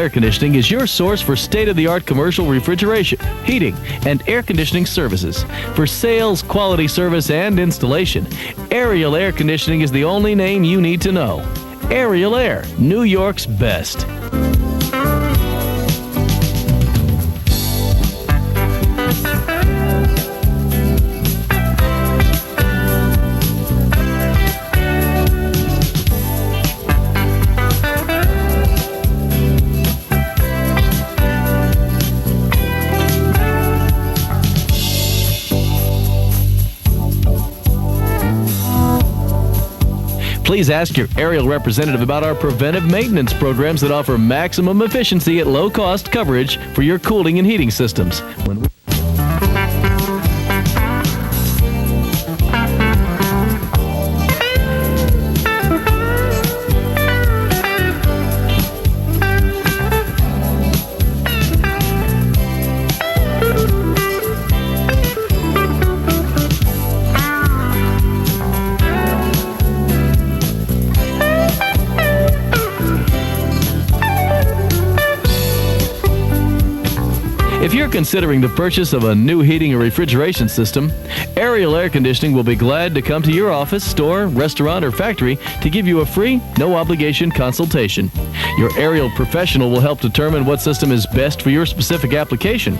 Air Conditioning is your source for state-of-the-art commercial refrigeration, heating, and air conditioning services. For sales, quality service, and installation, Ariel Air Conditioning is the only name you need to know. Ariel Air, New York's best. Please ask your Ariel representative about our preventive maintenance programs that offer maximum efficiency at low cost coverage for your cooling and heating systems. If you're considering the purchase of a new heating or refrigeration system, Ariel Air Conditioning will be glad to come to your office, store, restaurant, or factory to give you a free, no-obligation consultation. Your Ariel professional will help determine what system is best for your specific application.